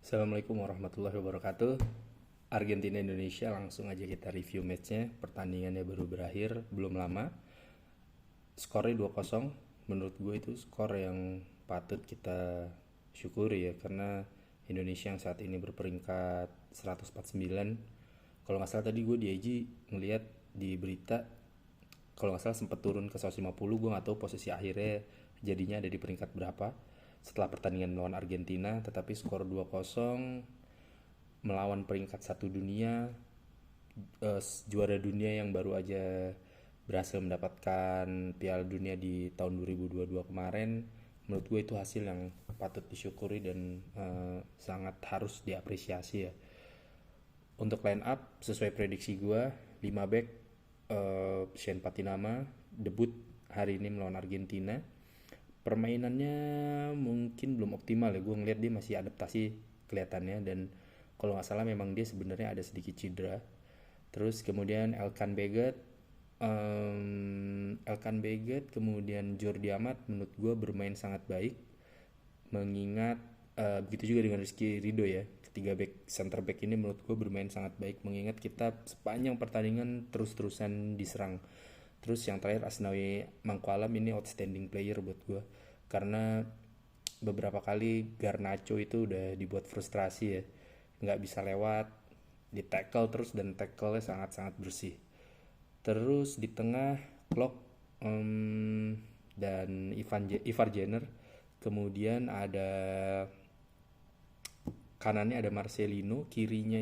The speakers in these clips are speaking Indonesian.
Assalamualaikum warahmatullahi wabarakatuh. Argentina Indonesia, langsung aja kita review matchnya. Pertandingannya baru berakhir, belum lama. Skornya 2-0. Menurut gue itu skor yang patut kita syukuri ya, karena Indonesia yang saat ini berperingkat 149. Kalau nggak salah tadi gue di IG ngeliat di berita, kalau nggak salah sempat turun ke 150. Gue nggak tahu posisi akhirnya jadinya ada di peringkat berapa setelah pertandingan melawan Argentina. Tetapi skor 2-0 melawan peringkat satu dunia, juara dunia yang baru aja berhasil mendapatkan Piala Dunia di tahun 2022 kemarin. Menurut gue itu hasil yang patut disyukuri dan sangat harus diapresiasi ya. Untuk line up sesuai prediksi gue, 5 back, Shane Patinama debut hari ini melawan Argentina. Permainannya mungkin belum optimal ya, gue ngeliat dia masih adaptasi kelihatannya, dan kalau nggak salah memang dia sebenarnya ada sedikit cedera. Terus kemudian Elkan Beget, kemudian Jordi Amat menurut gue bermain sangat baik, mengingat begitu juga dengan Rizky Ridho ya. Ketiga back center back ini menurut gue bermain sangat baik, mengingat kita sepanjang pertandingan terus-terusan diserang. Terus yang terakhir Asnawi Mangkualam, ini outstanding player buat gue, karena beberapa kali Garnacho itu udah dibuat frustrasi ya, nggak bisa lewat, di tackle terus, dan tackle-nya sangat-sangat bersih. Terus di tengah Klok, dan Ivar Jenner. Kemudian ada kanannya ada Marcelino, kirinya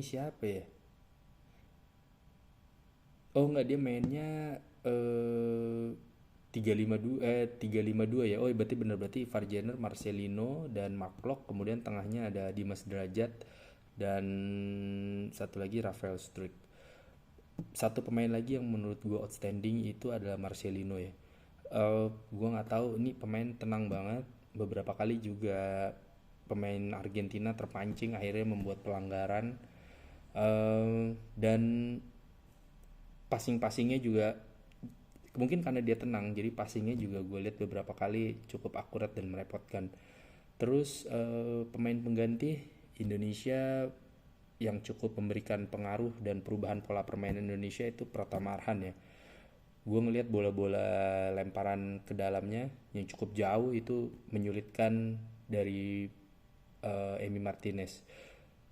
siapa ya? Oh enggak, dia mainnya eh 3-5-2 ya. Oh berarti bener, berarti Ivar Jenner, Marcelino dan Mark, kemudian tengahnya ada Dimas Derajat dan satu lagi Rafael Struijk. Satu pemain lagi yang menurut gue outstanding itu adalah Marcelino ya. Gue nggak tahu, ini pemain tenang banget. Beberapa kali juga pemain Argentina terpancing akhirnya membuat pelanggaran. Dan passingnya juga mungkin karena dia tenang, jadi passingnya juga gue lihat beberapa kali cukup akurat dan merepotkan. Terus pemain pengganti Indonesia yang cukup memberikan pengaruh dan perubahan pola permainan Indonesia itu Pratama Arhan ya. Gue ngelihat bola-bola lemparan ke dalamnya yang cukup jauh itu menyulitkan dari Emi Martinez.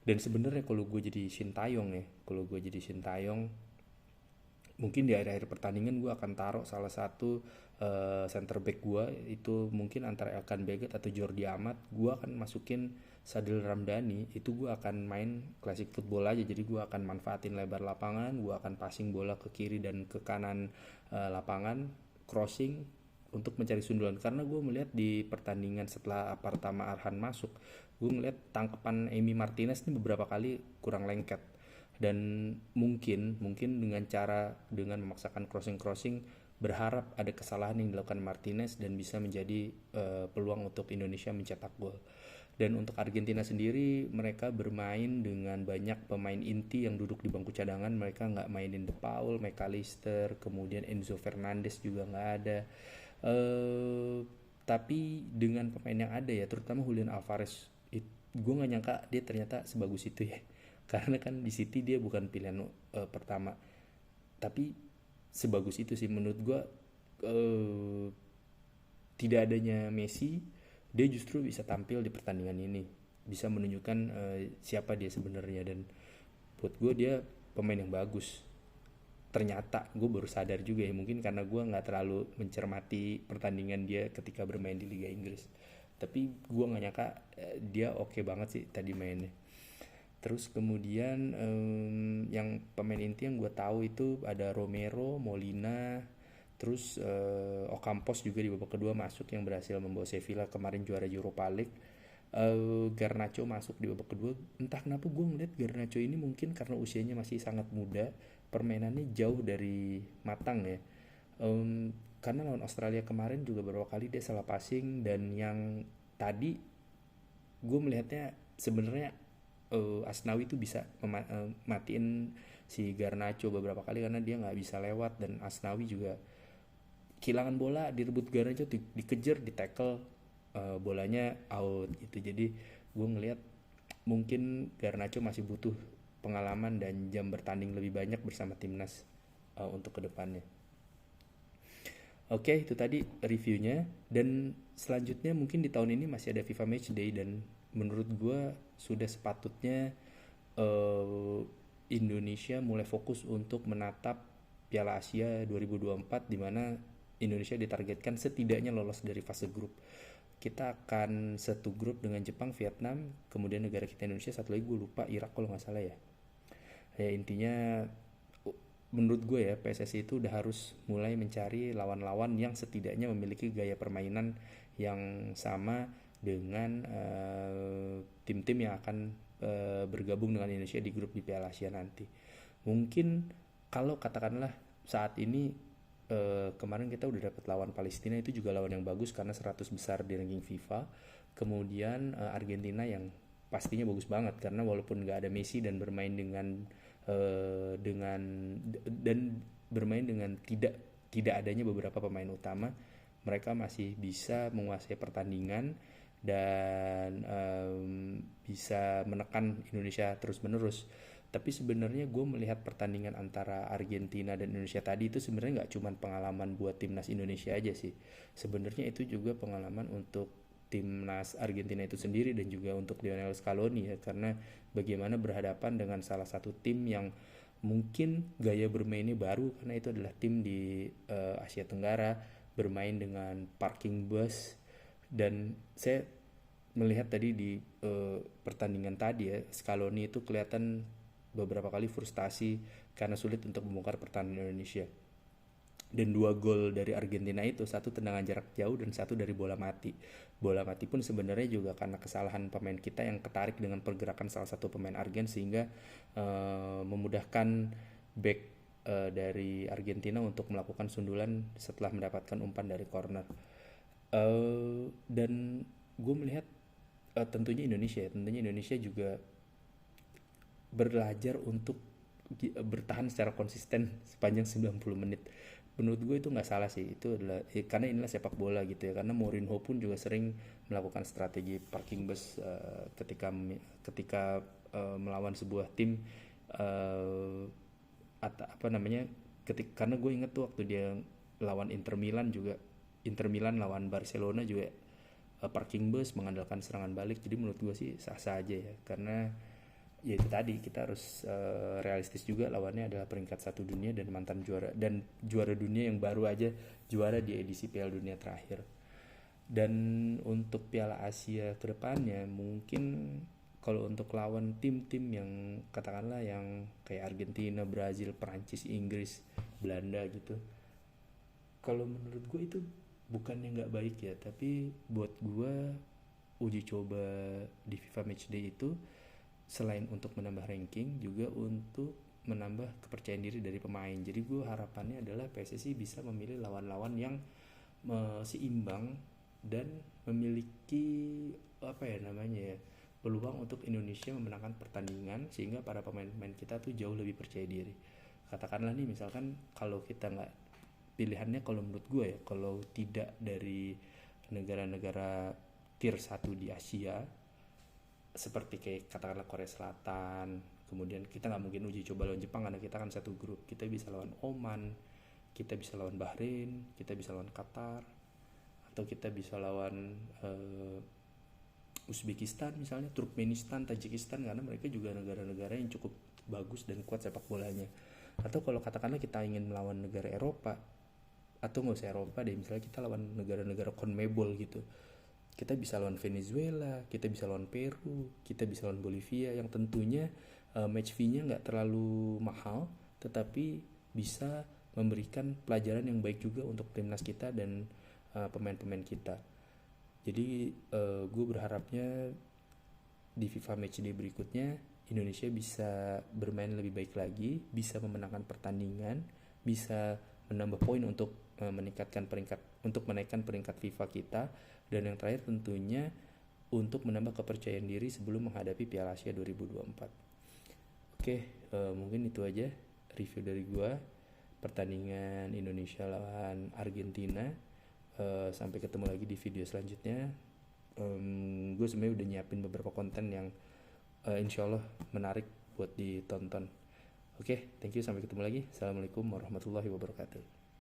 Dan sebenarnya kalau gue jadi Sintayong, mungkin di akhir-akhir pertandingan gue akan taruh salah satu center back gue itu, mungkin antara Elkan Beget atau Jordi Amat. Gue akan masukin Sadil Ramdhani, itu gue akan main classic football aja. Jadi gue akan manfaatin lebar lapangan, gue akan passing bola ke kiri dan ke kanan lapangan, crossing untuk mencari sundulan. Karena gue melihat di pertandingan setelah Pratama Arhan masuk, gue melihat tangkapan Emi Martinez ini beberapa kali kurang lengket, dan mungkin dengan memaksakan crossing berharap ada kesalahan yang dilakukan Martinez dan bisa menjadi peluang untuk Indonesia mencetak gol. Dan untuk Argentina sendiri, mereka bermain dengan banyak pemain inti yang duduk di bangku cadangan. Mereka nggak mainin De Paul, McAllister, kemudian Enzo Fernandez juga nggak ada. eh tapi dengan pemain yang ada ya, terutama Julian Alvarez, gue nggak nyangka dia ternyata sebagus itu ya. Karena kan di City dia bukan pilihan pertama, tapi sebagus itu sih menurut gue. eh, Tidak adanya Messi, dia justru bisa tampil di pertandingan ini, bisa menunjukkan siapa dia sebenarnya. Dan buat gue dia pemain yang bagus. Ternyata gue baru sadar juga ya, mungkin karena gue nggak terlalu mencermati pertandingan dia ketika bermain di Liga Inggris, tapi gue nggak nyangka dia oke banget sih tadi mainnya. Terus kemudian yang pemain inti yang gue tahu itu ada Romero, Molina, terus Ocampos juga di babak kedua masuk, yang berhasil membawa Sevilla kemarin juara Europa League. Garnacho masuk di babak kedua. Entah kenapa gue ngeliat Garnacho ini, mungkin karena usianya masih sangat muda, permainannya jauh dari matang ya. Karena lawan Australia kemarin juga beberapa kali dia salah passing, dan yang tadi gue melihatnya sebenarnya Asnawi itu bisa matiin si Garnacho beberapa kali karena dia nggak bisa lewat, dan Asnawi juga kehilangan bola, direbut Garnacho, dikejar, di tackle, bolanya out gitu. Jadi gue ngelihat mungkin Garnacho masih butuh pengalaman dan jam bertanding lebih banyak bersama timnas untuk kedepannya. Oke, itu tadi reviewnya. Dan selanjutnya mungkin di tahun ini masih ada FIFA Matchday, dan menurut gue sudah sepatutnya eh, Indonesia mulai fokus untuk menatap Piala Asia 2024, di mana Indonesia ditargetkan setidaknya lolos dari fase grup. Kita akan satu grup dengan Jepang, Vietnam, kemudian negara kita Indonesia, satu lagi gue lupa, Irak kalau nggak salah ya. Ya intinya menurut gue ya, PSSI itu udah harus mulai mencari lawan-lawan yang setidaknya memiliki gaya permainan yang sama dengan tim-tim yang akan bergabung dengan Indonesia di grup di Piala Asia nanti. Mungkin kalau katakanlah saat ini kemarin kita udah dapat lawan Palestina, itu juga lawan yang bagus karena 100 besar di ranking FIFA. Kemudian Argentina yang pastinya bagus banget karena walaupun nggak ada Messi dan bermain dengan dan bermain dengan tidak adanya beberapa pemain utama, mereka masih bisa menguasai pertandingan dan bisa menekan Indonesia terus-menerus. Tapi sebenarnya gue melihat pertandingan antara Argentina dan Indonesia tadi itu sebenarnya nggak cuma pengalaman buat timnas Indonesia aja sih. Sebenarnya itu juga pengalaman untuk timnas Argentina itu sendiri dan juga untuk Lionel Scaloni ya, karena bagaimana berhadapan dengan salah satu tim yang mungkin gaya bermainnya baru, karena itu adalah tim di Asia Tenggara bermain dengan parking bus. Dan saya melihat tadi di pertandingan tadi ya, Scaloni itu kelihatan beberapa kali frustasi karena sulit untuk membongkar pertahanan Indonesia. Dan 2 gol dari Argentina itu, satu tendangan jarak jauh dan satu dari bola mati. Bola mati pun sebenarnya juga karena kesalahan pemain kita yang ketarik dengan pergerakan salah satu pemain Argen, sehingga memudahkan back dari Argentina untuk melakukan sundulan setelah mendapatkan umpan dari corner. Dan gue melihat tentunya Indonesia juga belajar untuk bertahan secara konsisten sepanjang 90 menit. Menurut gue itu nggak salah sih, itu adalah karena inilah sepak bola gitu ya. Karena Mourinho pun juga sering melakukan strategi parking bus ketika melawan sebuah tim, apa namanya, karena gue inget tuh waktu dia lawan Inter Milan lawan Barcelona juga parking bus mengandalkan serangan balik. Jadi menurut gue sih sah-sah aja ya, karena ya itu tadi kita harus realistis juga, lawannya adalah peringkat 1 dunia dan mantan juara dunia yang baru aja juara di edisi Piala Dunia terakhir. Dan untuk Piala Asia kedepannya mungkin kalau untuk lawan tim-tim yang katakanlah yang kayak Argentina, Brazil, Perancis, Inggris, Belanda gitu, kalau menurut gue itu bukannya nggak baik ya, tapi buat gue uji coba di FIFA Matchday itu selain untuk menambah ranking juga untuk menambah kepercayaan diri dari pemain. Jadi gue harapannya adalah PSSI bisa memilih lawan-lawan yang seimbang dan memiliki apa ya namanya ya, peluang untuk Indonesia memenangkan pertandingan, sehingga para pemain-pemain kita tuh jauh lebih percaya diri. Katakanlah nih misalkan kalau kita nggak, pilihannya kalau menurut gue ya, kalau tidak dari negara-negara tier 1 di Asia seperti kayak katakanlah Korea Selatan, kemudian kita nggak mungkin uji coba lawan Jepang karena kita kan satu grup. Kita bisa lawan Oman, kita bisa lawan Bahrain, kita bisa lawan Qatar, atau kita bisa lawan Uzbekistan misalnya, Turkmenistan, Tajikistan, karena mereka juga negara-negara yang cukup bagus dan kuat sepak bolanya. Atau kalau katakanlah kita ingin melawan negara Eropa, atau nggak usah Eropa deh, misalnya kita lawan negara-negara CONMEBOL gitu, kita bisa lawan Venezuela, kita bisa lawan Peru, kita bisa lawan Bolivia, yang tentunya match fee-nya nggak terlalu mahal, tetapi bisa memberikan pelajaran yang baik juga untuk timnas kita dan pemain-pemain kita. Jadi gue berharapnya di FIFA Matchday berikutnya Indonesia bisa bermain lebih baik lagi, bisa memenangkan pertandingan, bisa menambah poin untuk menaikkan peringkat FIFA kita, dan yang terakhir tentunya untuk menambah kepercayaan diri sebelum menghadapi Piala Asia 2024. Oke, mungkin itu aja review dari gua pertandingan Indonesia lawan Argentina. Sampai ketemu lagi di video selanjutnya. gue sebenarnya udah nyiapin beberapa konten yang insya Allah menarik buat ditonton. Oke, thank you, sampai ketemu lagi. Assalamualaikum warahmatullahi wabarakatuh.